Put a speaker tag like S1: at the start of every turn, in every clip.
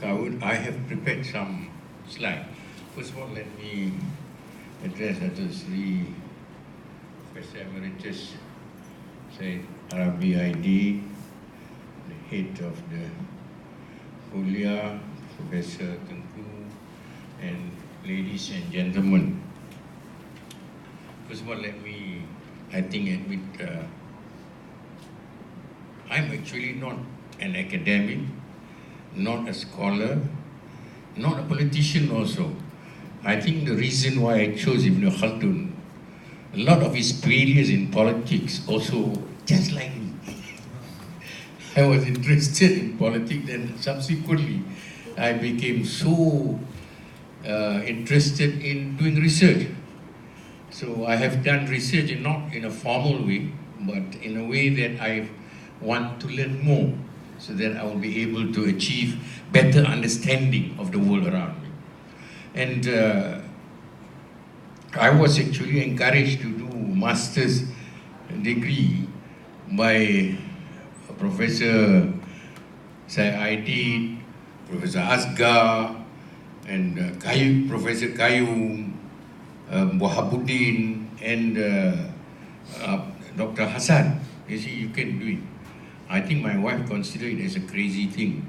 S1: I have prepared some slides. First of all, let me address Dr. Sri Professor Emeritus Syed RBID, the head of the Kuliah, Professor Tengku, and ladies and gentlemen. First of all, let me, admit, I'm actually not an academic, not a scholar, not a politician also. I think the reason why I chose Ibn Khaldun, a lot of his failures in politics also just like me. I was interested in politics, and subsequently I became so interested in doing research. So I have done research not in a formal way, but in a way that I want to learn more, so that I will be able to achieve better understanding of the world around me. And I was actually encouraged to do master's degree by Professor Syed, Professor Asgar, and Professor Qayyum, Wahabuddin, and Dr. Hassan. You see, you can do it. I think my wife considered it as a crazy thing.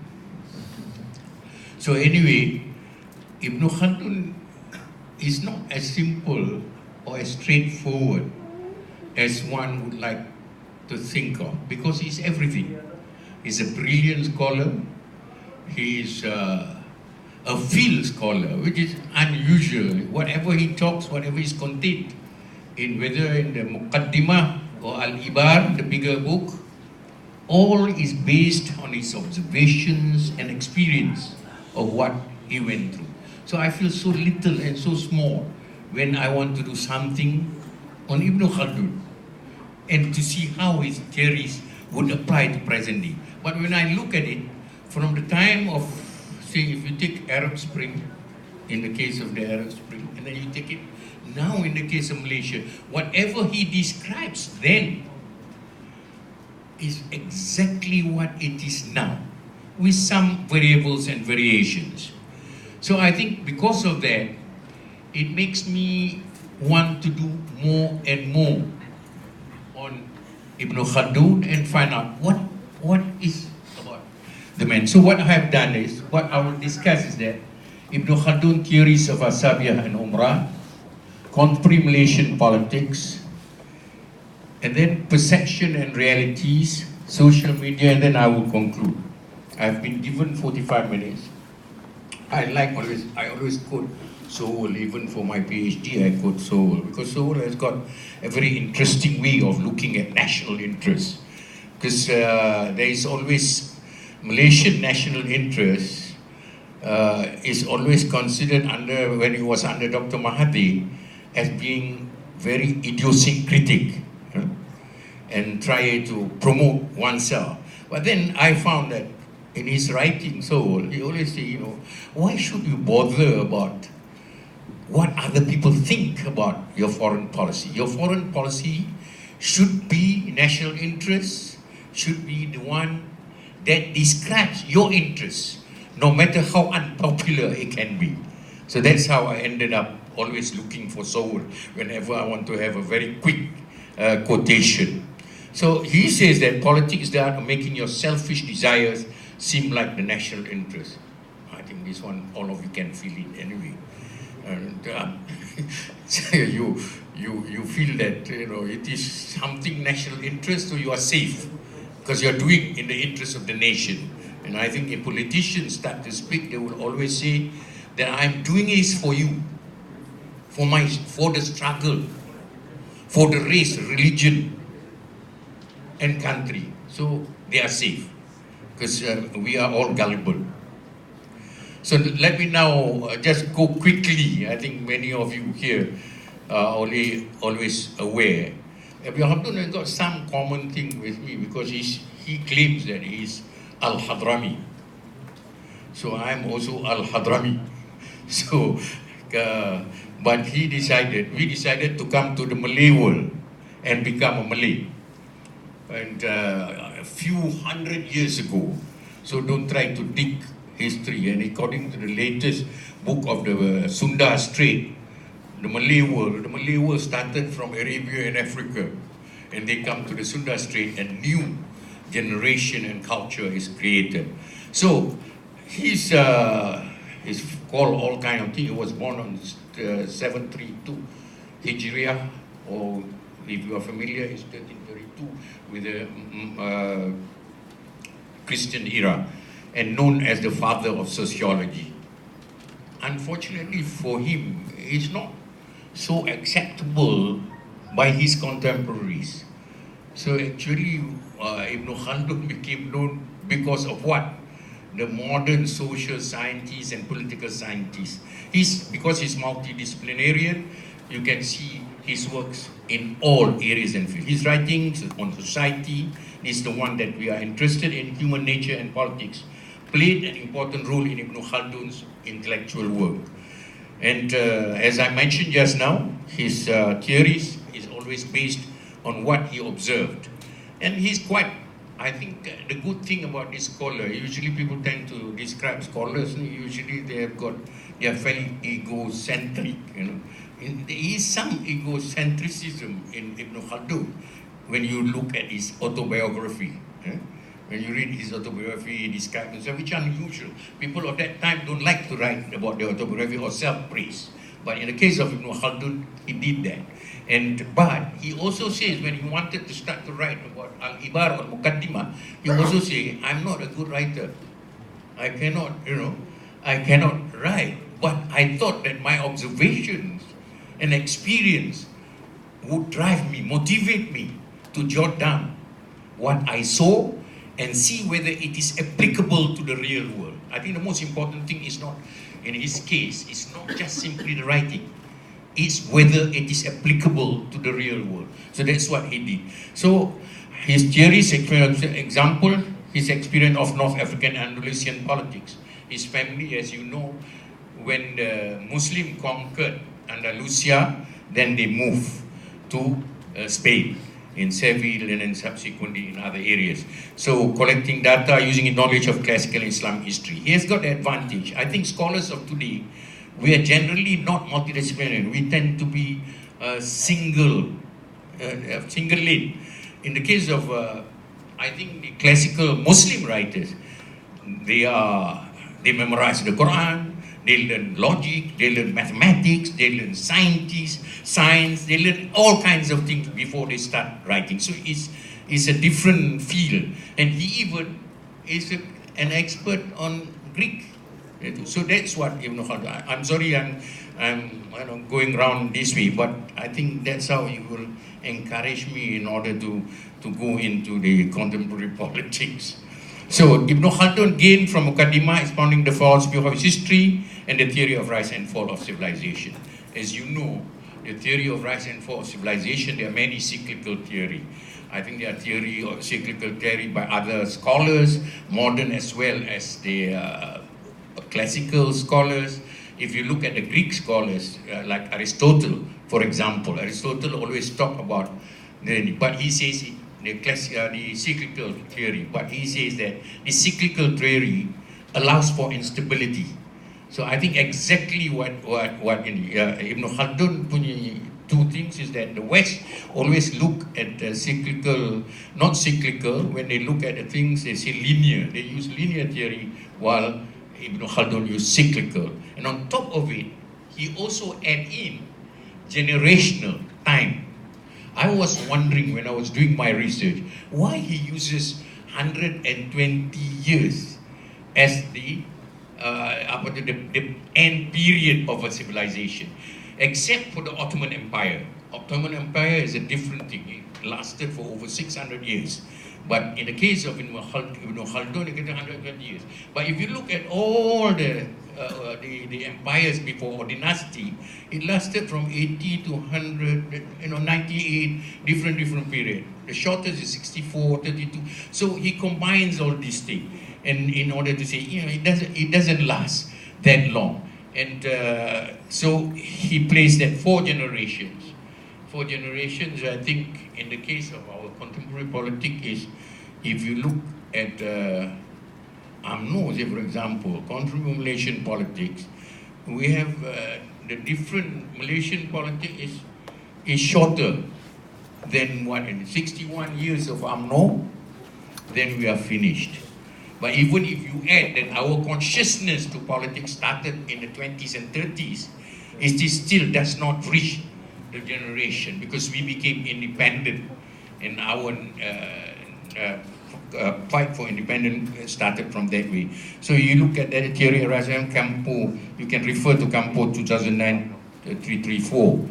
S1: So anyway, Ibn Khaldun is not as simple or as straightforward as one would like to think of, because he's everything. He's a brilliant scholar. He's a field scholar, which is unusual. Whatever he talks, whatever is contained in, whether in the Muqaddimah or Albar, the bigger book, all is based on his observations and experience of what he went through. So I feel so little and so small when I want to do something on Ibn Khaldun and to see how his theories would apply to present day. But when I look at it, from the time of, say, if you take Arab Spring, in the case of the Arab Spring, and then you take it now in the case of Malaysia, whatever he describes then is exactly what it is now, with some variables and variations. So I think because of that, it makes me want to do more and more on Ibn Khaldun and find out what is about the man. So what I have done is, what I will discuss is that Ibn Khaldun theories of Asabiyyah and Umran, contemporary Malaysian politics, and then perception and realities, social media, and then I will conclude. I've been given 45 minutes. I always quote Sowell. Even for my PhD, I quote Sowell, because Sowell has got a very interesting way of looking at national interests. Because there is always Malaysian national interest is always considered under, when it was under Dr. Mahathir, as being very idiosyncratic, and try to promote oneself. But then I found that in his writing, he always say, why should you bother about what other people think about your foreign policy? Your foreign policy should be national interest, should be the one that describes your interests, no matter how unpopular it can be. So that's how I ended up always looking for Sowell whenever I want to have a very quick quotation. So he says that politics is the art of making your selfish desires seem like the national interest. I think this one, all of you can feel it anyway. And so you feel that it is something national interest, so you are safe because you are doing in the interest of the nation. And I think if politicians start to speak, they will always say that I'm doing this for you, for the struggle, for the race, religion, and country. So they are safe, because we are all gullible. So let me now just go quickly. I think many of you here are always aware. Ibn Khaldun has got some common thing with me, because he claims that he is Al-Hadrami. So I'm also Al-Hadrami. So, but we decided to come to the Malay world and become a Malay. And a few hundred years ago. So don't try to dig history, and according to the latest book of the Sunda Strait, the Malay world started from Arabia and Africa, and they come to the Sunda Strait, and new generation and culture is created. So he's called all kind of things. He was born on 732 Hijriah, or if you are familiar, it's 1332 with the Christian era, and known as the father of sociology. Unfortunately for him, it's not so acceptable by his contemporaries. So actually, Ibn Khaldun became known because of what? The modern social scientists and political scientists. Because he's multidisciplinarian, you can see his works in all areas and fields. His writings on society is the one that we are interested in, human nature and politics, played an important role in Ibn Khaldun's intellectual work. And as I mentioned just now, his theories is always based on what he observed. And he's quite, I think the good thing about this scholar, usually people tend to describe scholars, usually they are fairly egocentric, you know. There is some egocentrism in Ibn Khaldun when you look at his autobiography. When you read his autobiography, he describes himself, which is unusual. People of that time don't like to write about their autobiography or self-praise. But in the case of Ibn Khaldun, he did that. But he also says, when he wanted to start to write about Albar or Muqaddimah, he also says, I'm not a good writer. I cannot write. But I thought that my observations and experience would drive me, motivate me to jot down what I saw and see whether it is applicable to the real world. I think the most important thing is not, in his case, it's not just simply the writing. It's whether it is applicable to the real world. So that's what he did. So his theories, example, his experience of North African Andalusian politics. His family, as you know, when the Muslim conquered Andalusia, then they moved to Spain, in Seville, and then subsequently in other areas. So collecting data using knowledge of classical Islam history. He has got the advantage. I think scholars of today, we are generally not multidisciplinary. We tend to be single lane. In the case of, I think the classical Muslim writers, they memorize the Quran, they learn logic, they learn mathematics, they learn science, they learn all kinds of things before they start writing. So it's a different field. And he even is an expert on Greek. So that's what Ibn Khaldun. I'm sorry I'm going around this way, but I think that's how you will encourage me in order to go into the contemporary politics. So Ibn Khaldun gained from Muqaddimah expounding the philosophy of history and the theory of rise and fall of civilization. As you know, the theory of rise and fall of civilization, there are many cyclical theories. I think there are cyclical theory by other scholars, modern as well as the classical scholars. If you look at the Greek scholars, like Aristotle, for example, Aristotle always talk about but he says the cyclical theory, but he says that the cyclical theory allows for instability. So I think exactly what Ibn Khaldun punya two things is that the West always look at the cyclical, not cyclical. When they look at the things, they say linear. They use linear theory, while Ibn Khaldun used cyclical. And on top of it, he also add in generational time. I was wondering when I was doing my research, why he uses 120 years as the end period of a civilization, except for the Ottoman Empire. Ottoman Empire is a different thing. It lasted for over 600 years. But in the case of Ibn Khaldun, it gets 120 years. But if you look at all the empires before, or dynasty, it lasted from 80 to 100, 98, different period. The shortest is 64, 32. So he combines all these things, and in order to say, it doesn't last that long. And so he placed that 4 generations. 4 generations, I think, in the case of our contemporary politics, is if you look at UMNO, say for example, contribute Malaysian politics, we have the different Malaysian politics is shorter than what in 61 years of UMNO, then we are finished. But even if you add that our consciousness to politics started in the 20s and 30s, it still does not reach the generation because we became independent and our fight for independence started from that way. So you look at that theory of Razam Campo, you can refer to Campo 2009 334.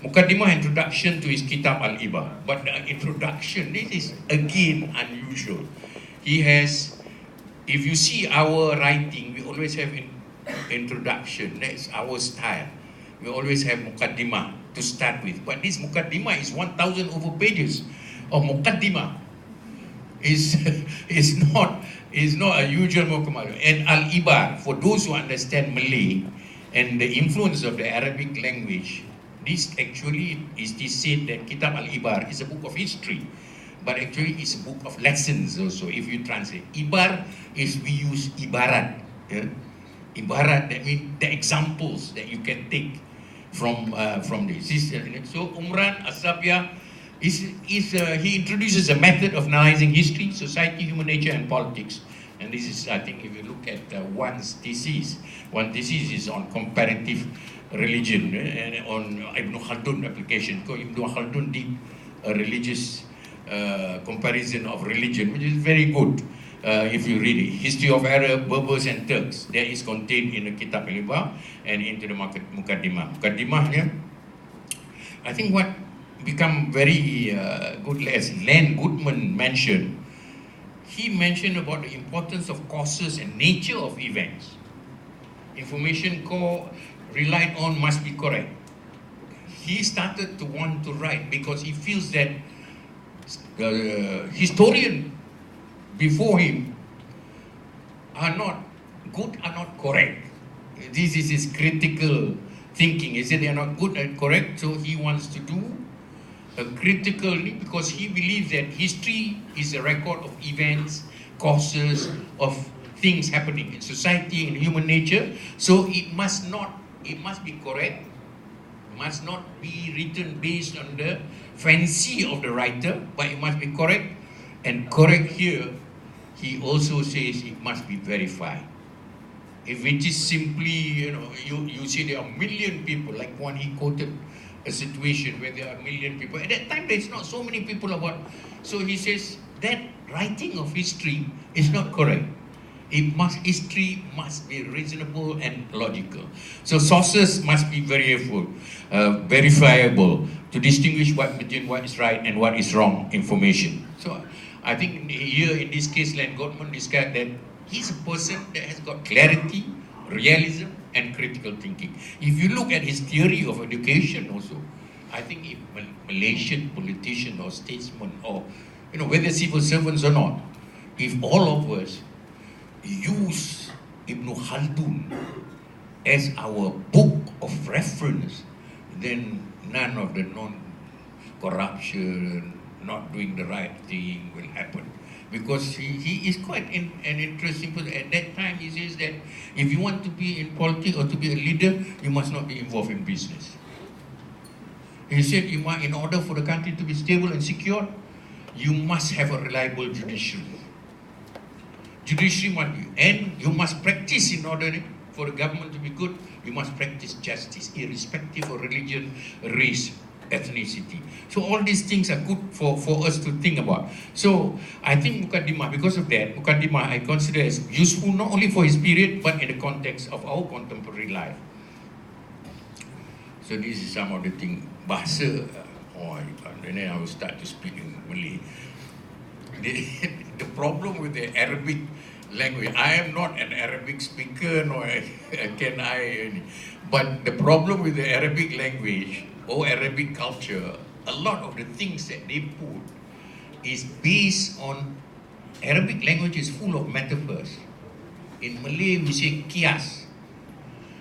S1: Mukaddimah introduction to his Kitab Al-Ibar. But the introduction, this is again unusual. He has, if you see our writing, we always have introduction. That's our style. We always have Mukaddimah to start with. But this Mukaddimah is 1,000 over pages of Mukaddimah. Is not a usual Mukaddimah. And Al-Ibar, for those who understand Malay and the influence of the Arabic language, this actually is said that Kitab Al-Ibar is a book of history, but actually it's a book of lessons also, if you translate. Ibar is, we use Ibarat. Yeah? Ibarat, that means the examples that you can take from this. So Umran, Asabiyyah, he introduces a method of analyzing history, society, human nature, and politics. And this is, I think, if you look at one thesis is on comparative religion and on Ibn Khaldun application. Because Ibn Khaldun did a religious comparison of religion, which is very good. If you read it, history of Arab, Berbers and Turks, that is contained in the Kitab Al-Ibar and into the Mukaddimah. Mukaddimahnya, I think what become very good, as Len Goodman mentioned, he mentioned about the importance of causes and nature of events. Information core relied on must be correct. He started to want to write because he feels that the historian before him are not good, are not correct. This is his critical thinking. He said they are not good and correct, so he wants to do a critical, because he believes that history is a record of events, causes, of things happening in society and human nature. So it must be correct, must not be written based on the fancy of the writer, but it must be correct. And correct here, he also says it must be verified. If it is simply, you see there are a million people, like one he quoted a situation where there are a million people. At that time, there's not so many people about. So he says that writing of history is not correct. History must be reasonable and logical. So sources must be verifiable to distinguish between what is right and what is wrong information. So I think here in this case, Len Goodman described that he's a person that has got clarity, realism, and critical thinking. If you look at his theory of education also, I think if Malaysian politician or statesman or whether civil servants or not, if all of us use Ibn Khaldun as our book of reference, then none of the non-corruption, not doing the right thing will happen. Because he is quite an interesting person. At that time, he says that if you want to be in politics or to be a leader, you must not be involved in business. He said, in order for the country to be stable and secure, you must have a reliable judiciary. Judiciary must be, and you must practice in order for the government to be good, you must practice justice, irrespective of religion, race, ethnicity. So all these things are good for us to think about. So I think Mukaddimah, because of that, Mukaddimah I consider as useful not only for his period, but in the context of our contemporary life. So this is some of the things. Bahasa, and then I will start to speak in Malay. The problem with the Arabic language, I am not an Arabic speaker, nor can I, but the problem with the Arabic language or Arabic culture, a lot of the things that they put is based on, Arabic language is full of metaphors. In Malay we say kias.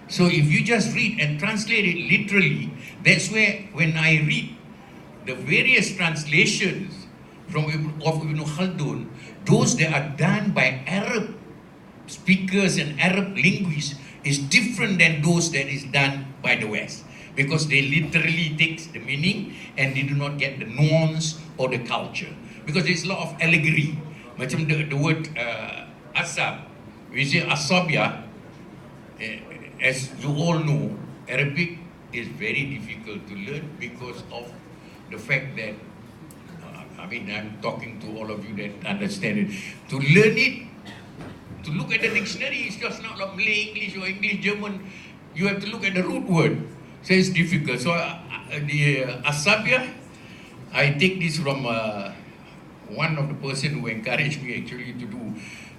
S1: So if you just read and translate it literally, that's where when I read the various translations of Ibn Khaldun, those that are done by Arab speakers and Arab linguists is different than those that is done by the West, because they literally take the meaning and they do not get the nuance or the culture, because there's a lot of allegory. Macam the word asab, we say asabiyyah, as you all know, Arabic is very difficult to learn because of the fact that I'm talking to all of you that understand it. To learn it, to look at the dictionary, it's just not like Malay, English or English, German. You have to look at the root word. So it's difficult. So the Asabiyyah, I take this from one of the person who encouraged me actually to do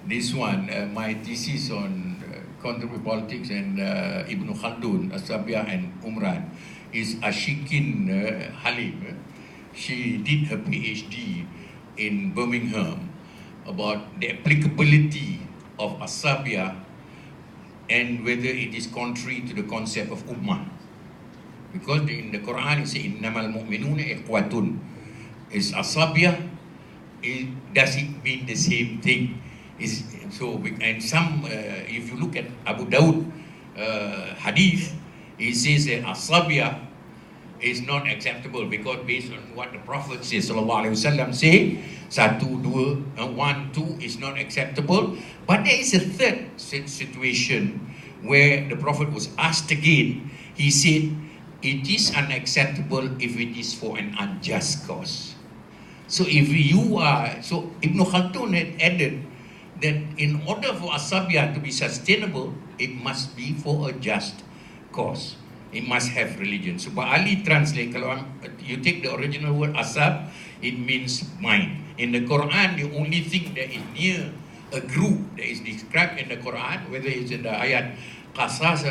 S1: this one, my thesis on contemporary politics and Ibn Khaldun, Asabiyyah and Umran, is Ashikin Halim. She did her PhD in Birmingham about the applicability of Asabiyyah and whether it is contrary to the concept of Ummah. Because in the Quran it says, Innamal mu'minuna ikhwatun. Is Asabiyyah, does it mean the same thing? And some, if you look at Abu Dawud hadith, it says that Asabiyyah is not acceptable because based on what the Prophet says, sallallahu alaihi wasallam, say, 1, 2 is not acceptable. But there is a third situation where the Prophet was asked again. He said, it is unacceptable if it is for an unjust cause. So if you are, so Ibn Khaldun had added that in order for Asabiyyah to be sustainable, it must be for a just cause. It must have religion. So Ali translate, kalau you take the original word asab, it means mind. In the Quran, the only thing that is near a group that is described in the Quran, whether it's in the ayat qasas,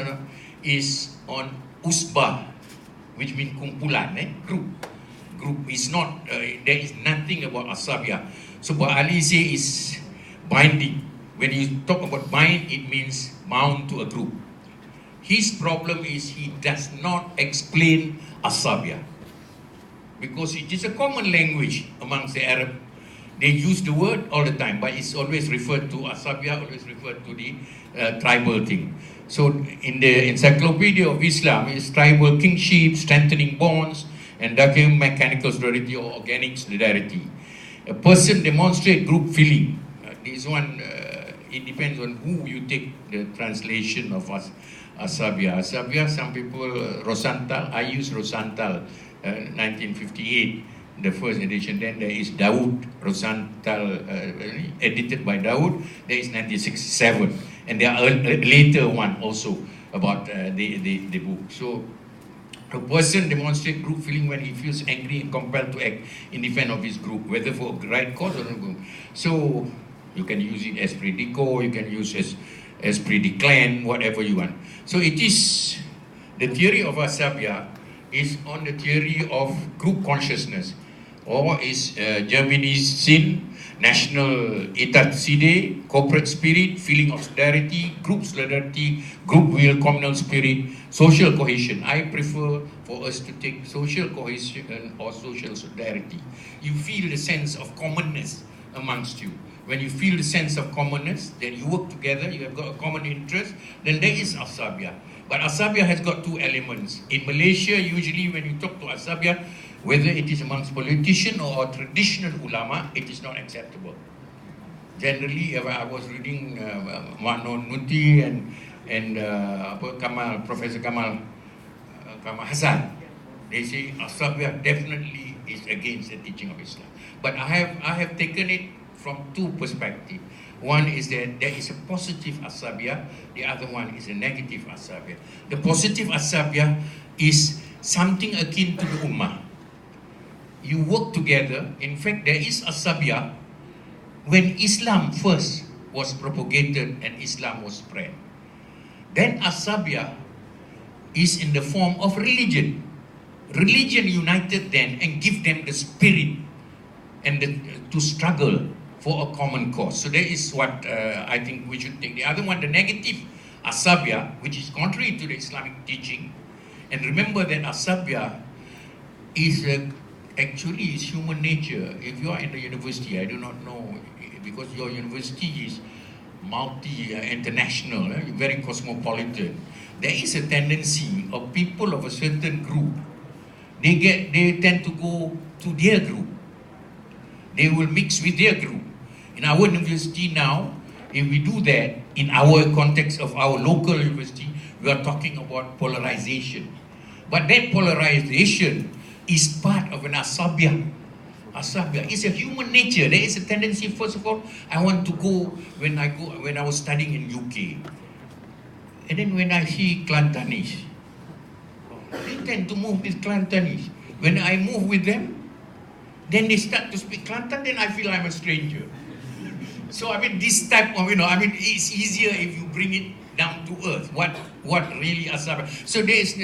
S1: is on usbah, which means kumpulan, group. Group is not, there is nothing about asabiyyah. So what Ali say is binding. When you talk about bind, it means bound to a group. His problem is he does not explain Asabiyyah because it is a common language amongst the Arab. They use the word all the time, but it's always referred to Asabiyyah, always referred to the tribal thing. So in the Encyclopedia of Islam, it's tribal kingship, strengthening bonds, and mechanical solidarity or organic solidarity. A person demonstrates group feeling. This one, it depends on who you take the translation of Asabiyyah. Asabiyyah, some people, Rosantal, I use Rosantal, 1958, the first edition. Then there is Dawood, Rosantal, edited by Dawood. There is 1967. And there are a later one also about the book. So a person demonstrates group feeling when he feels angry and compelled to act in defense of his group, whether for a right cause or not. So you can use it as esprit de corps, you can use as esprit de clan, whatever you want. So it is, the theory of Asabiyyah is on the theory of group consciousness, or is Germany's sin, national état d'idée, corporate spirit, feeling of solidarity, group solidarity, group will, communal spirit, social cohesion. I prefer for us to take social cohesion or social solidarity. You feel the sense of commonness amongst you. When you feel the sense of commonness, then you work together, you have got a common interest, then there is Asabiyyah. But Asabiyyah has got two elements. In Malaysia, usually when you talk to Asabiyyah, whether it is amongst politician or traditional ulama, it is not acceptable. Generally, if I was reading Makno Nuti and Professor Kamal Hassan, they say Asabiyyah definitely is against the teaching of Islam. But I have taken it from two perspectives. One is that there is a positive Asabiyyah, the other one is a negative Asabiyyah. The positive Asabiyyah is something akin to the Ummah. You work together. In fact, there is Asabiyyah when Islam first was propagated and Islam was spread. Then Asabiyyah is in the form of religion. Religion united them and give them the spirit and to struggle for a common cause. So that is what I think we should take. The other one, the negative Asabiyyah, which is contrary to the Islamic teaching. And remember that Asabiyyah is actually is human nature. If you are in the university, I do not know, because your university is multi-international, very cosmopolitan, there is a tendency of people of a certain group, they tend to go to their group. They will mix with their group. In our university now, if we do that, in our context of our local university, we are talking about polarization. But that polarization is part of an asabiyyah. Asabiyyah is a human nature. There is a tendency, first of all, I want to go, when I was studying in UK. And then when I see Kelantanese, they tend to move with Kelantanese. When I move with them, then they start to speak Kelantan, then I feel I'm a stranger. So I mean, this type of, it's easier if you bring it down to earth. What really Asabiyyah? So there is,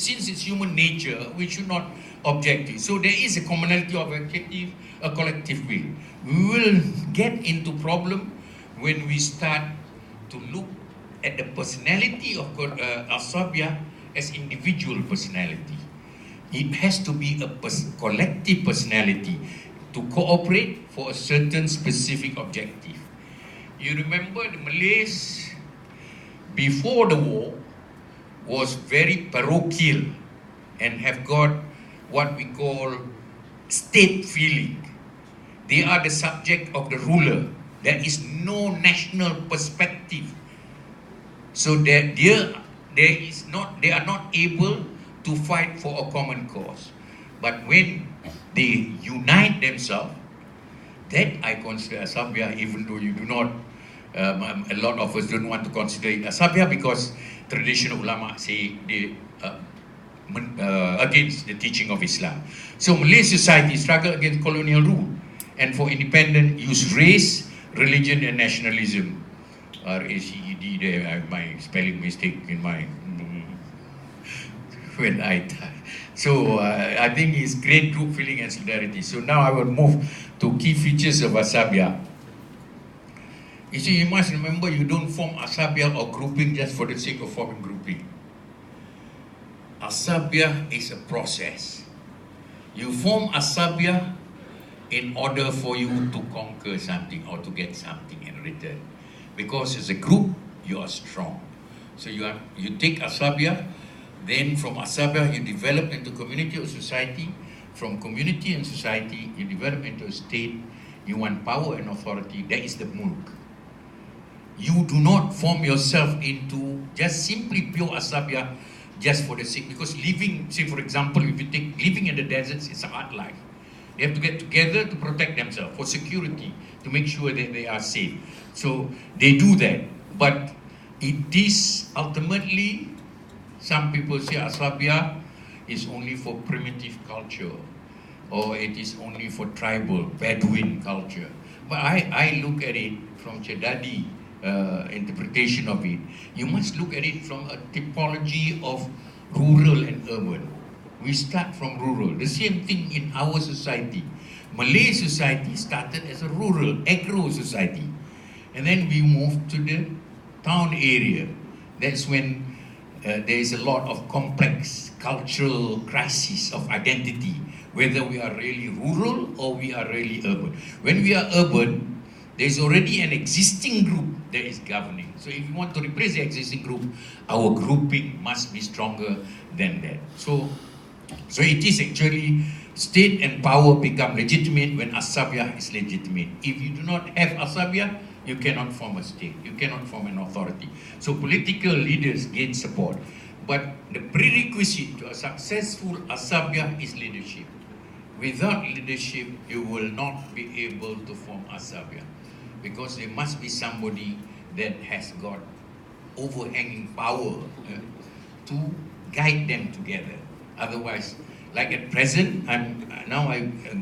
S1: since it's human nature, we should not object it. So there is a commonality of objective, a collective will. We will get into problem when we start to look at the personality of Asabiyyah as individual personality. It has to be a collective personality to cooperate for a certain specific objective. You remember the Malays before the war was very parochial and have got what we call state feeling. They are the subject of the ruler. There is no national perspective. So they are not able to fight for a common cause. But when they unite themselves, that I consider Asabiyyah, even though you do not, a lot of us don't want to consider it Asabiyyah because traditional ulama say they against the teaching of Islam. So Malay society struggle against colonial rule and for independent use race, religion and nationalism. RACED, there I have my spelling mistake in my when I die. So I think it's great group feeling and solidarity. So now I will move to key features of Asabiyyah. You see, you must remember you don't form Asabiyyah or grouping just for the sake of forming grouping. Asabiyyah is a process. You form Asabiyyah in order for you to conquer something or to get something in return. Because as a group, you are strong. So you take Asabiyyah, then from Asabiyyah you develop into community or society. From community and society, you develop into a state. You want power and authority. That is the mulk. You do not form yourself into just simply pure Asabiyyah just for the sake. Because living, say for example, if you take living in the deserts, it's a hard life. They have to get together to protect themselves, for security, to make sure that they are safe. So they do that. But it is ultimately, some people say Asabiyyah is only for primitive culture, or it is only for tribal, Bedouin culture. But I look at it from Chedadi interpretation of it. You must look at it from a typology of rural and urban. We start from rural. The same thing in our society. Malay society started as a rural, agro society. And then we moved to the town area. That's when there is a lot of complex cultural crisis of identity, whether we are really rural or we are really urban. When we are urban, there's already an existing group that is governing. So if you want to replace the existing group, our grouping must be stronger than that. So it is actually state and power become legitimate when Asabiyyah is legitimate. If you do not have Asabiyyah, you cannot form a state, you cannot form an authority. So political leaders gain support. But the prerequisite to a successful Asabiyyah is leadership. Without leadership, you will not be able to form Asabiyyah. Because there must be somebody that has got overhanging power to guide them together. Otherwise, like at present, I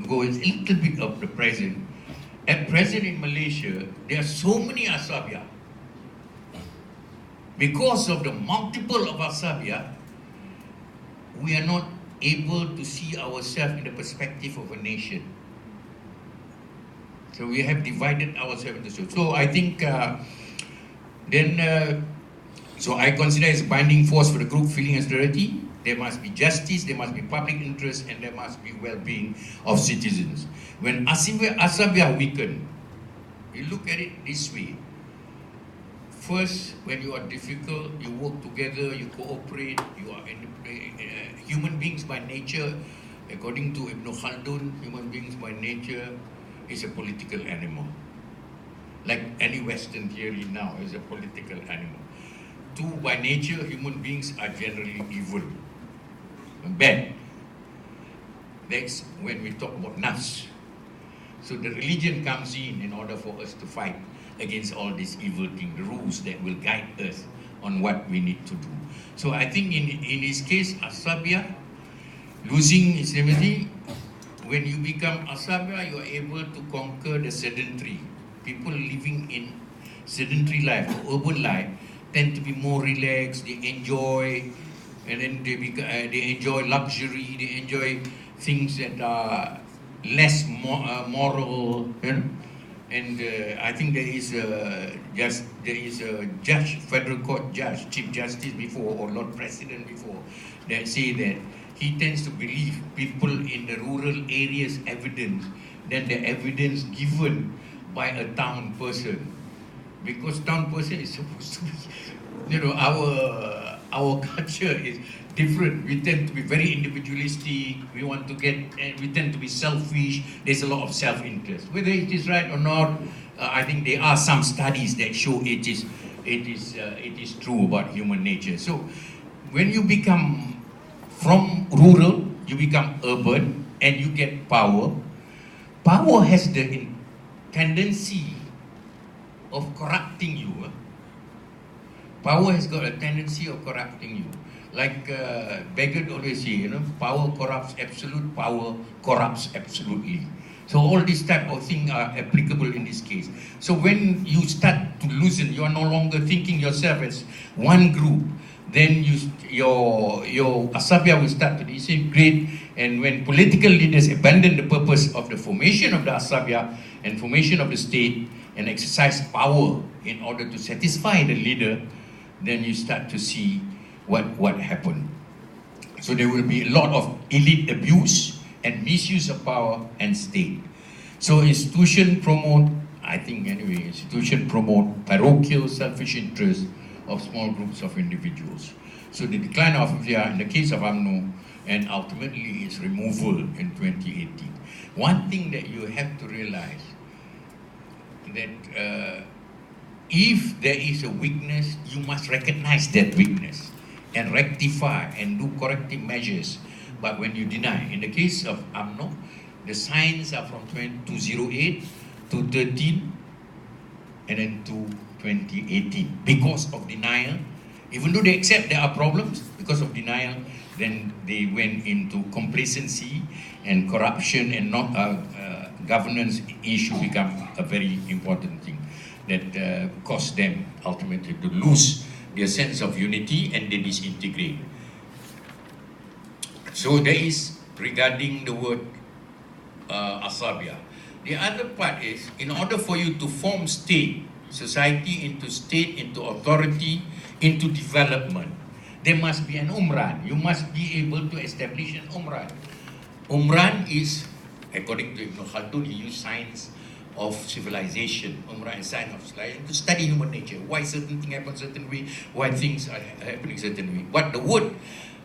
S1: go a little bit of the present. At present in Malaysia, there are so many Asabiyyah. Because of the multiple of Asabiyyah, we are not able to see ourselves in the perspective of a nation. So we have divided ourselves into two. So I think so I consider as a binding force for the group feeling and solidarity. There must be justice, there must be public interest, and there must be well-being of citizens. When Asabiyyah weaken, you look at it this way. First, when you are difficult, you work together, you cooperate, you are human beings by nature, according to Ibn Khaldun, human beings by nature is a political animal. Like any Western theory now is a political animal. Two, by nature, human beings are generally evil, bad. That's when we talk about nafs. So the religion comes in order for us to fight against all these evil things, the rules that will guide us on what we need to do. So I think in his case, Asabiyyah, losing his liberty, when you become Asabiyyah, you are able to conquer the sedentary. People living in sedentary life, or urban life, tend to be more relaxed, they enjoy, and then they enjoy luxury, they enjoy things that are less moral, you know? And I think there is a judge, federal court judge, chief justice before, or Lord President before, that say that he tends to believe people in the rural areas evidence than the evidence given by a town person, because town person is supposed to be, you know, our culture is different. We tend to be very individualistic. We want to get, and we tend to be selfish. There's a lot of self-interest. Whether it is right or not, I think there are some studies that show it is true about human nature. So, when you become from rural, you become urban, and you get power. Power has the tendency of corrupting you. Power has got a tendency of corrupting you. Like Beckett always say, you know, power corrupts absolute, power corrupts absolutely. So all these type of things are applicable in this case. So when you start to loosen, you are no longer thinking yourself as one group, then your Asabiyyah will start to disintegrate. And when political leaders abandon the purpose of the formation of the Asabiyyah and formation of the state and exercise power in order to satisfy the leader, then you start to see what happened. So there will be a lot of elite abuse and misuse of power and state. So institution promote parochial selfish interests of small groups of individuals. So the decline of Asabiyyah in the case of UMNO and ultimately its removal in 2018. One thing that you have to realize that if there is a weakness, you must recognize that weakness and rectify and do corrective measures. But when you deny, in the case of UMNO, the signs are from 2008 to 13 and then to 2018. Because of denial, even though they accept there are problems, because of denial, then they went into complacency and corruption, and not governance issue become a very important thing that caused them ultimately to lose their sense of unity and they disintegrate. So there is regarding the word Asabiyyah. The other part is, in order for you to form state, society into state, into authority, into development, there must be an Umran. You must be able to establish an Umran. Umran is, according to Ibn Khaldun, he used science of civilization, Umran is science of civilization, to study human nature. Why certain things happen certain way, why things are happening certain way. But the word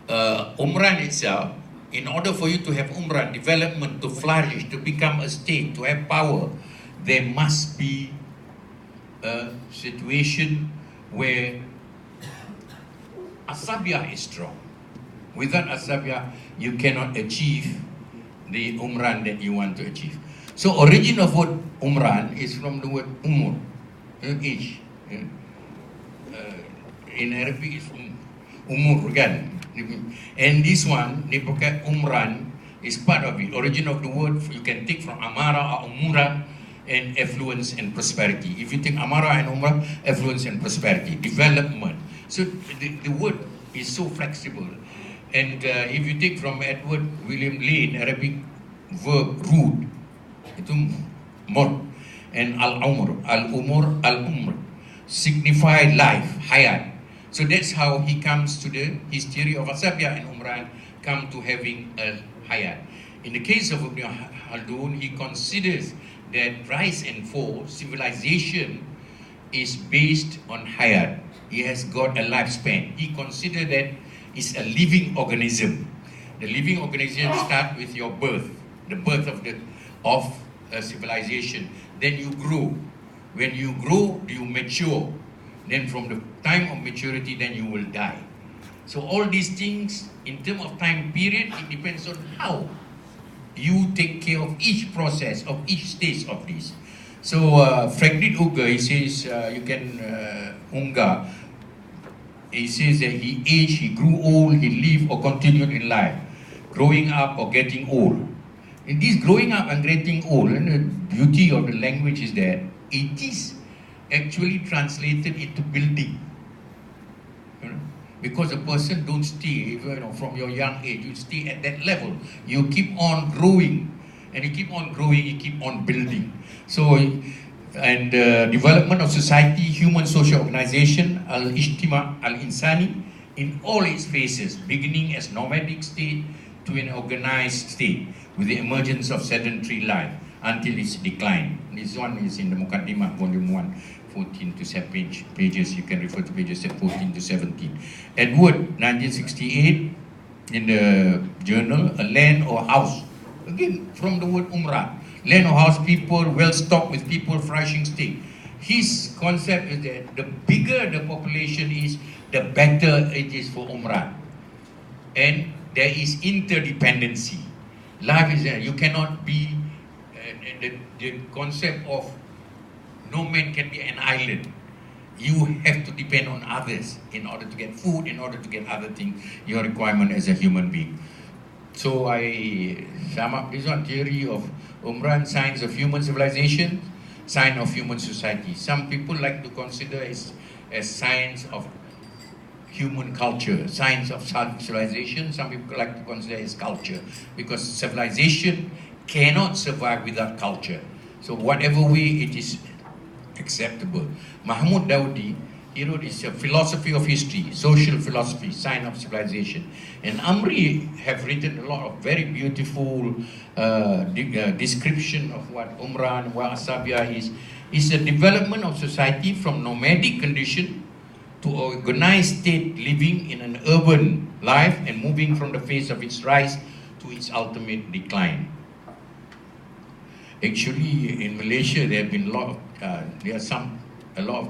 S1: Umran itself, in order for you to have Umran, development, to flourish, to become a state, to have power, there must be a situation where Asabiyyah is strong. Without Asabiyyah, you cannot achieve the Umran that you want to achieve. So origin of word Umran is from the word umur, age. In Arabic is umur kan. And this one, they pakai Umran, is part of it. Origin of the word you can take from Amara or Umura, and affluence and prosperity. If you take Amara and Umra, affluence and prosperity, development. So the word is so flexible. And if you take from Edward William Lane, Arabic verb root, itu mur, and al-umr, al-umr, signify life, hayat. So that's how he comes to his theory of Asabiyyah and Umran come to having a hayat. In the case of Ibn Khaldun, he considers that rise and fall, civilization is based on hayat. He has got a lifespan. He considered that it's a living organism. The living organism starts with your birth, the birth of a civilization. Then you grow. When you grow, you mature. Then from the time of maturity, then you will die. So all these things, in terms of time period, it depends on how you take care of each process, of each stage of this. So Frederick Uger, he says, you can unga. He says that he aged, he grew old, he lived or continued in life, growing up or getting old. In this growing up and getting old, and the beauty of the language is that it is actually translated into building. You know? Because a person don't stay, from your young age, you stay at that level. You keep on growing, and you keep on growing, you keep on building. So, and development of society, human social organization, al-ijtima al-insani, in all its phases, beginning as nomadic state to an organized state, with the emergence of sedentary life until its decline. This one is in the Mukaddimah, volume 1, 14 to 7 pages. You can refer to pages 14 to 17. Edward, 1968, in the journal, A Land or House. Again, from the word Umrah. Land or house, people, well stocked with people, flourishing state. His concept is that the bigger the population is, the better it is for Umrah. And there is interdependency. Life is there. You cannot be, the concept of no man can be an island. You have to depend on others in order to get food, in order to get other things, your requirement as a human being. So I sum up this one, theory of Umran, signs of human civilization, sign of human society. Some people like to consider as signs of human culture, signs of civilization. Some people like to consider as culture, because civilization cannot survive without culture. So whatever way it is acceptable. Mahmud Daudi, he wrote his philosophy of history, social philosophy, sign of civilization. And Amri have written a lot of very beautiful description of what Umran, what Asabiyyah is. It's a development of society from nomadic condition to organized state, living in an urban life and moving from the phase of its rise to its ultimate decline. Actually, in Malaysia, there have been a lot of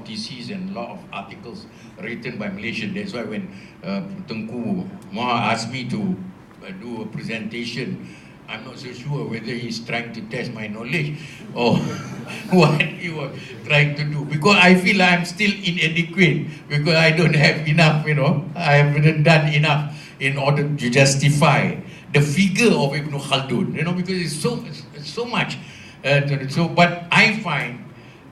S1: theses and a lot of articles written by Malaysians. That's why when Tengku Maha asked me to do a presentation, I'm not so sure whether he's trying to test my knowledge or what he was trying to do. Because I feel I'm still inadequate, because I don't have enough, I haven't done enough in order to justify the figure of Ibn Khaldun, because it's so much. But I find,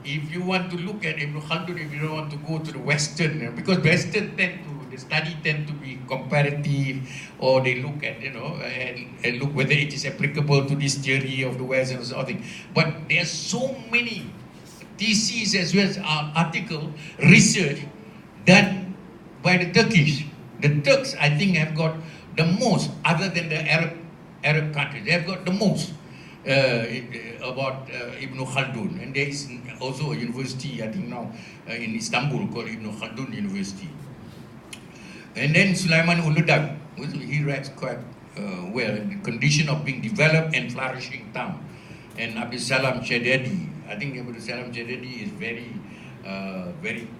S1: if you want to look at Ibn Khaldun, if you don't want to go to the Western, because Western the study tend to be comparative, or they look at, and look whether it is applicable to this theory of the West and something. But there are so many theses as well as article, research done by the Turkish. The Turks, I think, have got the most, other than the Arab countries. They have got the most about Ibn Khaldun. And there is also a university, I think now, in Istanbul called Ibn Khaldun University. And then Sulaiman Uludag, he writes quite well, the condition of being developed and flourishing town. And Abdul Salam Shadadi, I think Abdul Salam Shadadi is very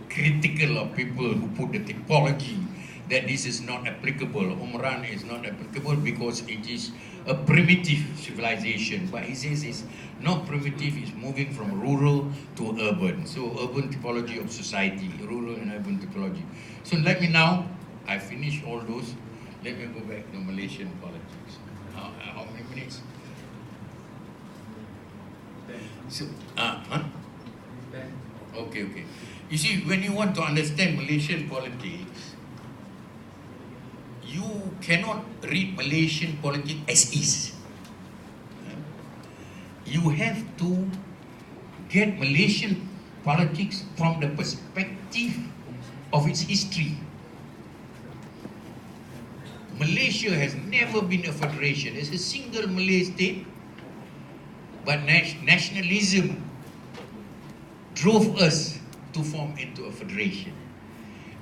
S1: critical of people who put the typology that this is not applicable. Umran is not applicable because it is a primitive civilization. But he says it's not primitive, it's moving from rural to urban. So urban typology of society, rural and urban typology. So let me now, I finish all those. Let me go back to Malaysian politics. How many minutes? So, Okay. You see, when you want to understand Malaysian politics, you cannot read Malaysian politics as is. You have to get Malaysian politics from the perspective of its history. Malaysia has never been a federation. It's a single Malay state, but nationalism drove us to to form into a federation.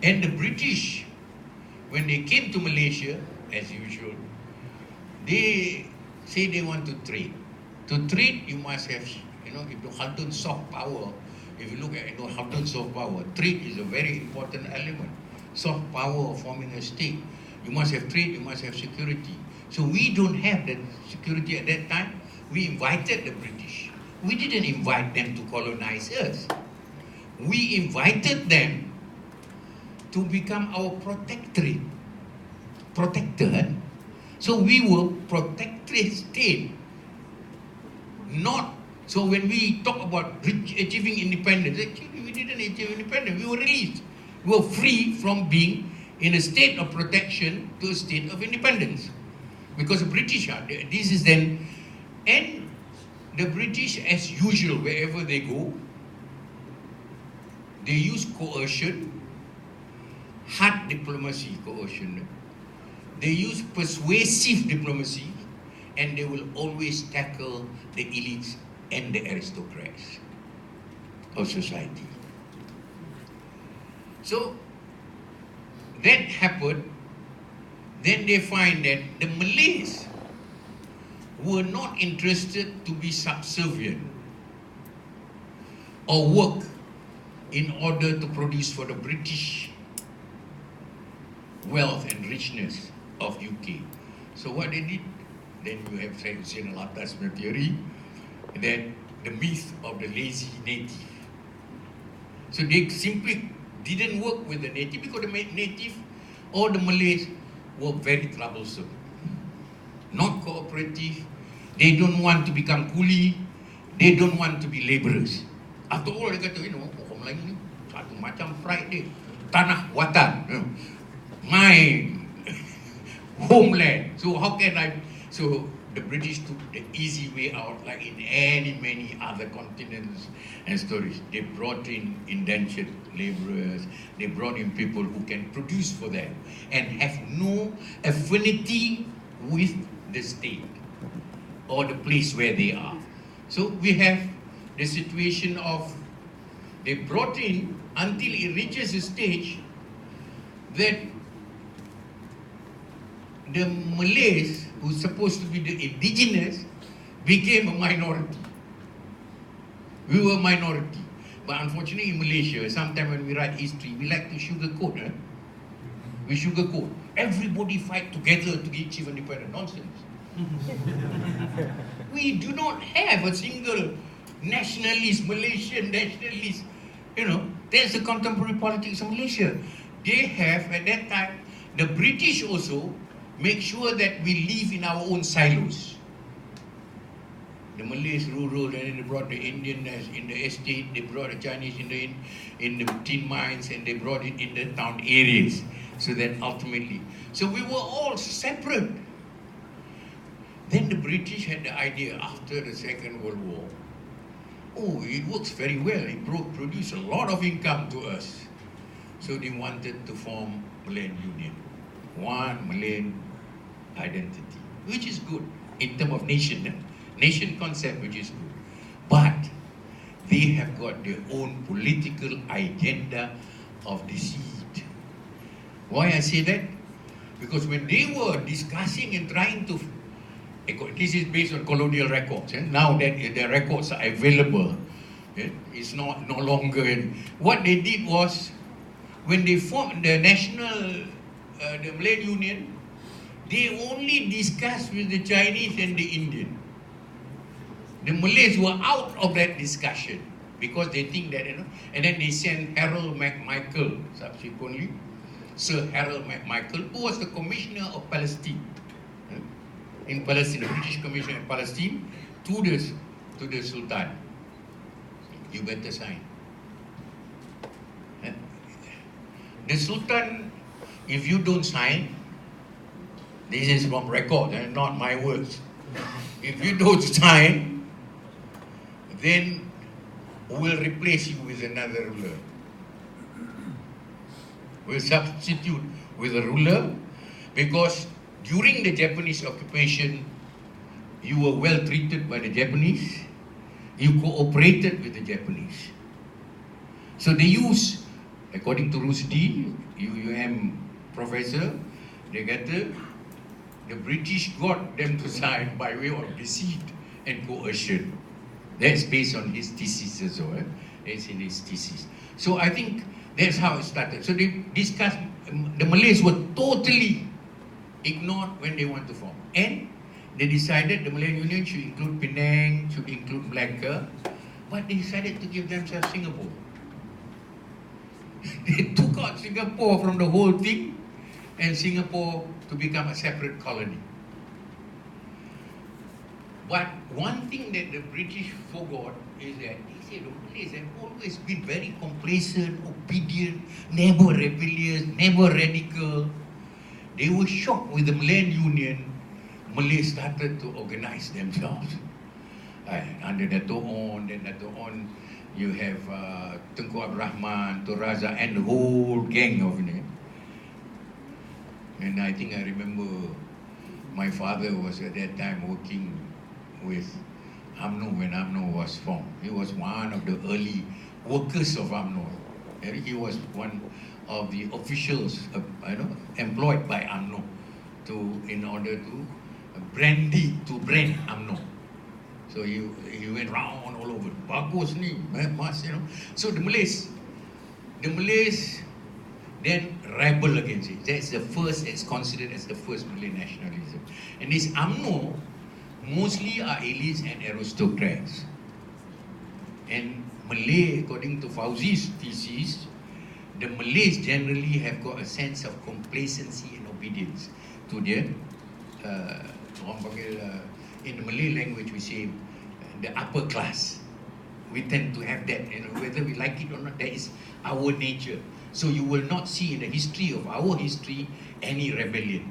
S1: And the British, when they came to Malaysia, as usual, they say they want to trade. To trade, you must have, Ibn Khaldun soft power. If you look at Ibn Khaldun soft power, trade is a very important element. Soft power of forming a state. You must have trade, you must have security. So we don't have that security at that time. We invited the British. We didn't invite them to colonize us. We invited them to become our protectorate. Protector. So we were protectorate state. Not, so when we talk about achieving independence, actually we didn't achieve independence, we were released. We were free from being in a state of protection to a state of independence. Because the British are there. This is then, and the British, as usual, wherever they go, they use coercion, hard diplomacy, coercion. They use persuasive diplomacy, and they will always tackle the elites and the aristocrats of society. So that happened. Then they find that the Malays were not interested to be subservient or work in order to produce for the British wealth and richness of UK. So what they did, then you have Syed Alatas theory, that the myth of the lazy native. So they simply didn't work with the native because the native or the Malays were very troublesome, not cooperative. They don't want to become coolie. They don't want to be laborers. After all, they kata, orang Melayu ni satu macam pride dia, tanah watan, my homeland. So how can I? So the British took the easy way out, like in many other continents and stories. They brought in indentured laborers. They brought in people who can produce for them and have no affinity with the state or the place where they are. So we have the situation of they brought in until it reaches a stage that the Malays, who's supposed to be the indigenous, became a minority. We were a minority. But unfortunately in Malaysia, sometimes when we write history, we like to sugarcoat. We sugarcoat. Everybody fight together to achieve independence. Nonsense. We do not have a single nationalist, Malaysian nationalist. That's the contemporary politics of Malaysia. They have, at that time, the British also make sure that we live in our own silos. The Malays rural, and then they brought the Indian in the estate, they brought the Chinese in the tin mines, and they brought it in the town areas. So that ultimately, so we were all separate. Then the British had the idea after the Second World War. Oh, it works very well. It produced a lot of income to us. So they wanted to form Malayan Union. One Malayan identity, which is good in terms of nation concept, which is good. But they have got their own political agenda of deceit. Why I say that? Because when they were discussing and trying to, this is based on colonial records. Now that the records are available, it's no longer. What they did was, when they formed the the Malayan Union, they only discussed with the Chinese and the Indian. The Malays were out of that discussion because they think that, and then they sent Harold McMichael subsequently, Sir Harold McMichael, who was the Commissioner of Palestine, in Palestine, the British Commissioner in Palestine, to the Sultan. You better sign. The Sultan, if you don't sign, this is from record and not my words. If you don't sign, then we'll replace you with another ruler. We'll substitute with a ruler, because during the Japanese occupation, you were well treated by the Japanese. You cooperated with the Japanese. So they use, according to Rusdi, IIUM professor, they kata the British got them to sign by way of deceit and coercion. That's based on his thesis as well. It's in his thesis. So I think that's how it started. So they discussed, the Malays were totally ignored when they want to form. And they decided the Malayan Union should include Penang, should include Malacca, but they decided to give themselves Singapore. They took out Singapore from the whole thing and Singapore to become a separate colony. But one thing that the British forgot is that they said the Malays have always been very complacent, obedient, never rebellious, never radical. They were shocked with the Malayan Union. Malays started to organize themselves. Under Dato' On, then Dato' On, you have Tengku Abdul Rahman, Toraza, and the whole gang of them. And I think I remember my father was at that time working with UMNO when UMNO was formed. He was one of the early workers of UMNO. He was one of the officials, employed by UMNO in order to brand UMNO. So he went round all over. Bagus ni, mas, So the Malays then rebel against it. That's the first, it's considered as the first Malay nationalism. And this UMNO mostly are elites and aristocrats. And Malay, according to Fauzi's thesis, the Malays generally have got a sense of complacency and obedience to their, in the Malay language we say, the upper class. We tend to have that, whether we like it or not, that is our nature. So you will not see in the history of our history any rebellion.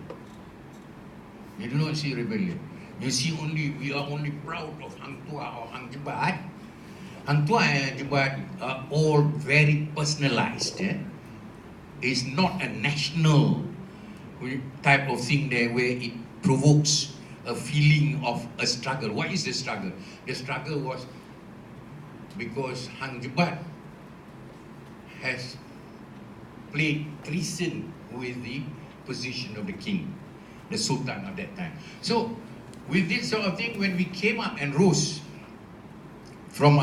S1: You do not see rebellion. You see we are only proud of Hang Tuah or Hang Jebat. Hang Tuah and Jebat are all very personalized. It's not a national type of thing there where it provokes a feeling of a struggle. What is the struggle? The struggle was because Hang Jebat has played treason with the position of the king, the sultan of that time. So with this sort of thing, when we came up and rose from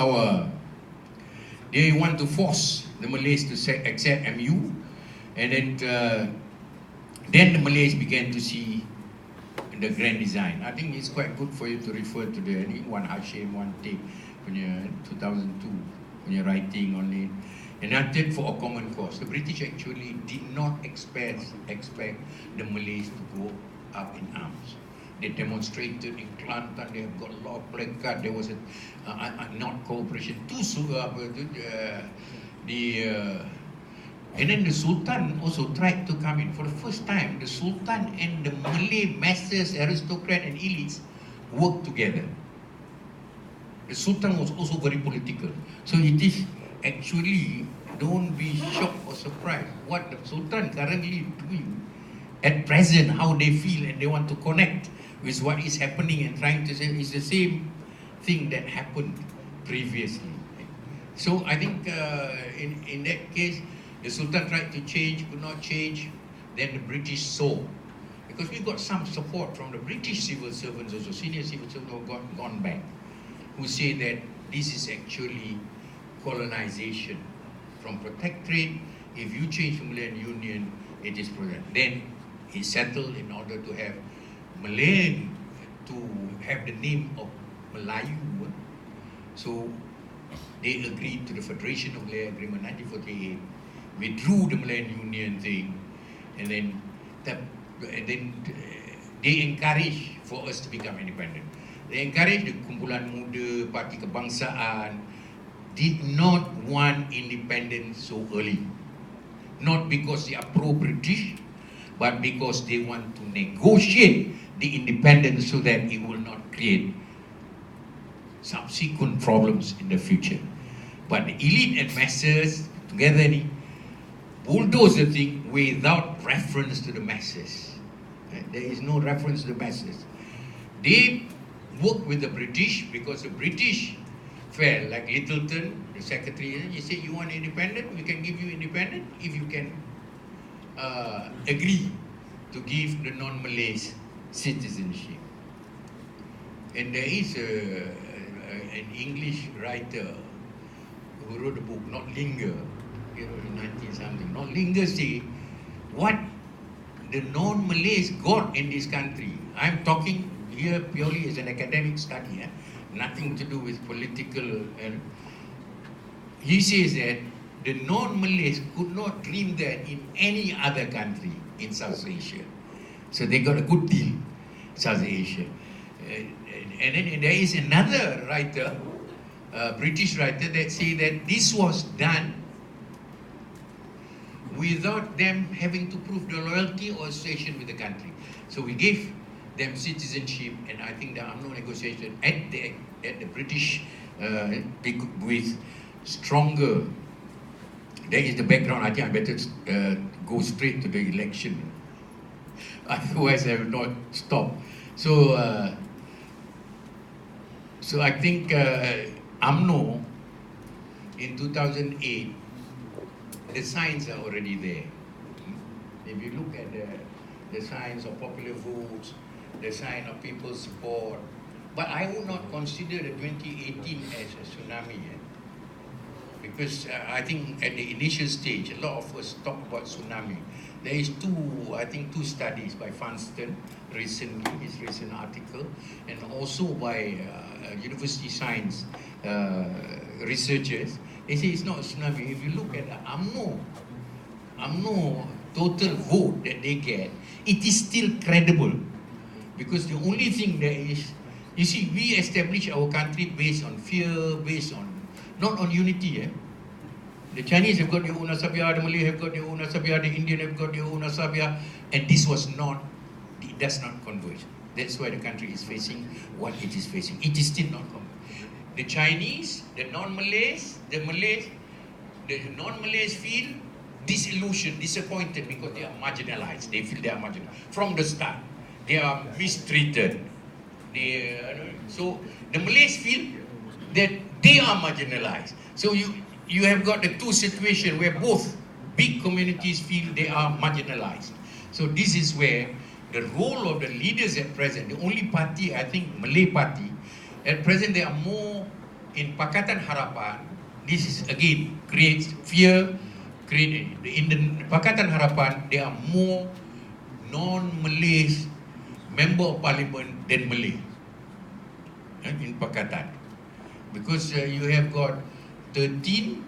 S1: they want to force the Malays to accept MU, and then the Malays began to see the grand design. I think it's quite good for you to refer to the Wan Hashim, Wan Tek punya 2002 punya writing on it. And acted for a common cause. The British actually did not expect the Malays to go up in arms. They demonstrated in Kelantan, they have got a lot of placard, there was a not cooperation, and then the Sultan also tried to come in. For the first time, the Sultan and the Malay masses, aristocrats and elites worked together. The Sultan was also very political. So it is actually, don't be shocked or surprised what the Sultan currently doing at present, how they feel and they want to connect with what is happening and trying to say it's the same thing that happened previously. So I think in that case, the Sultan tried to change, could not change. Then the British saw, because we got some support from the British civil servants also, senior civil servants who got gone back, who say that this is actually colonization from protectorate. If you change the Malayan Union, it is protectorate. Then he settled in order to have Malayan to have the name of Melayu. So they agreed to the Federation of Malaya Agreement 1948, withdrew the Malayan Union thing, and then they encouraged for us to become independent. They encouraged the Kumpulan Muda, Parti Kebangsaan, did not want independence so early. Not because they are pro-British, but because they want to negotiate the independence so that it will not create subsequent problems in the future. But the elite and masses together bulldoze the thing without reference to the masses. There is no reference to the masses. They work with the British because the British fair, like Littleton, the secretary, you say you want independent, we can give you independent if you can agree to give the non-Malays citizenship. And there is an English writer who wrote a book, Not Linger, in 19-something. Not Linger say what the non-Malays got in this country. I'm talking here purely as an academic study, nothing to do with political. He says that the non-Malays could not dream that in any other country in South Asia. So they got a good deal, South Asia. And then there is another writer, British writer, that say that this was done without them having to prove their loyalty or association with the country. So we gave them citizenship, and I think there are no negotiations at the British with stronger. That is the background. I think I better go straight to the election. Otherwise, I will not stop. So, so I think UMNO in 2008, the signs are already there. If you look at the signs of popular votes, the sign of people's support, but I would not consider the 2018 as a tsunami. Because I think at the initial stage, a lot of us talk about tsunami. There is two studies by Funston recently, his recent article, and also by university science researchers. They say it's not a tsunami. If you look at the UMNO total vote that they get, it is still credible. Because the only thing there is, you see, we establish our country based on fear, based on not on unity. The Chinese have got their own Asabiyyah, the Malay have got their own Asabiyyah, the Indian have got their own Asabiyyah, and this was not, it does not converge. That's why the country is facing what it is facing. It is still not converged. The Chinese, the non-Malays, the non-Malays feel disillusioned, disappointed because they are marginalized. They feel they are marginalized. From the start, they are mistreated. So the Malays feel that they are marginalized. So you have got the two situations where both big communities feel they are marginalized. So this is where the role of the leaders at present, the only party, I think, Malay party, at present they are more in Pakatan Harapan. This is again creates fear. In the Pakatan Harapan, there are more non-Malays member of parliament than Malay in Pakatan. Because you have got 13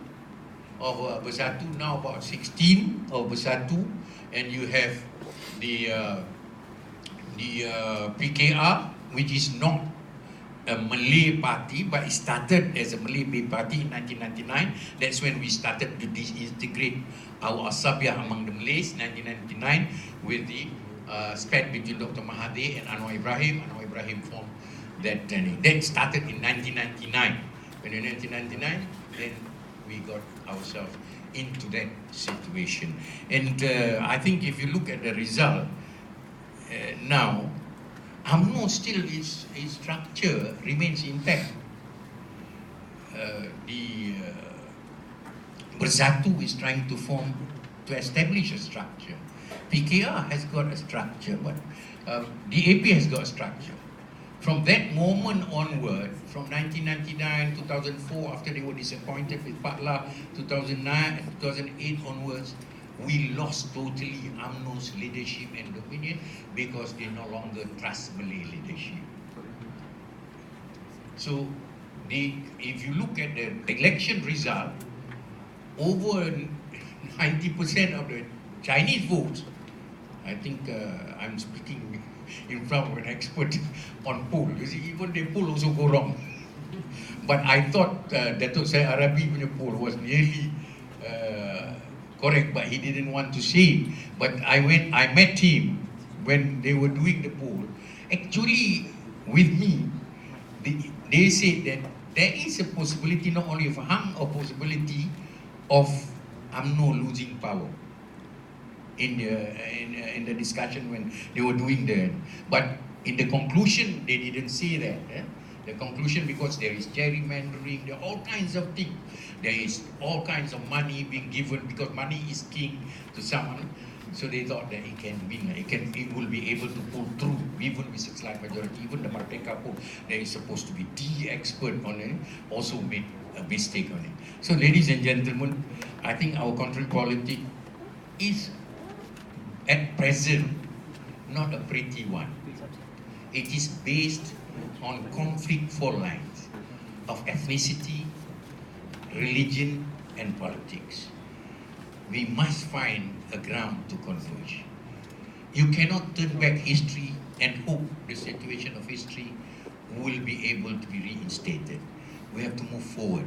S1: of Bersatu, now about 16 of Bersatu, and you have the PKR, which is not a Malay party, but it started as a Malay party in 1999. That's when we started to disintegrate our Asabiyyah among the Malays, 1999, with the spat between Dr. Mahathir and Anwar Ibrahim. Anwar Ibrahim formed that. That started in 1999. When in 1999, then we got ourselves into that situation. And I think if you look at the result, now, UMNO still its structure remains intact. The Bersatu is trying to establish a structure. PKR has got a structure, but DAP has got a structure. From that moment onward, from 1999, 2004, after they were disappointed with Patla, 2009 and 2008 onwards, we lost totally UMNO's leadership and dominion because they no longer trust Malay leadership. So, if you look at the election result, over 90% of the Chinese votes, I think I'm speaking in front of an expert on poll. You see, even the poll also go wrong. But I thought Datuk Syed Arabi punya poll was nearly correct, but he didn't want to say it. But I met him when they were doing the poll. Actually, with me, they said that there is a possibility not only of harm, a possibility of UMNO losing power in the discussion when they were doing that. But in the conclusion, they didn't say that. The conclusion, because there is gerrymandering, there are all kinds of things. There is all kinds of money being given because money is king to someone. So they thought that it can win, it will be able to pull through even with a slight majority. Even the Merdeka poll that is supposed to be the expert on it also made a mistake on it. So ladies and gentlemen, I think our country politics is at present not a pretty one. It is based on conflict fault lines of ethnicity, religion, and politics. We must find a ground to converge. You cannot turn back history and hope the situation of history will be able to be reinstated. We have to move forward.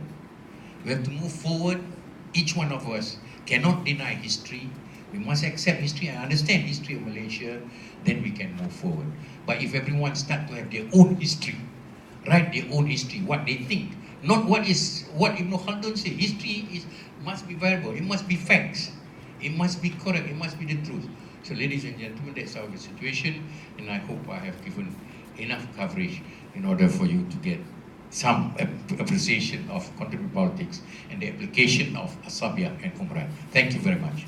S1: We have to move forward. Each one of us cannot deny history. We must accept history and understand history of Malaysia, then we can move forward. But if everyone start to have their own history, write their own history, what they think, not what Ibn Khaldun said. History must be variable, it must be facts, it must be correct, it must be the truth. So ladies and gentlemen, that's our situation, and I hope I have given enough coverage in order for you to get some appreciation of contemporary politics and the application of Asabiyyah and Umran. Thank you very much.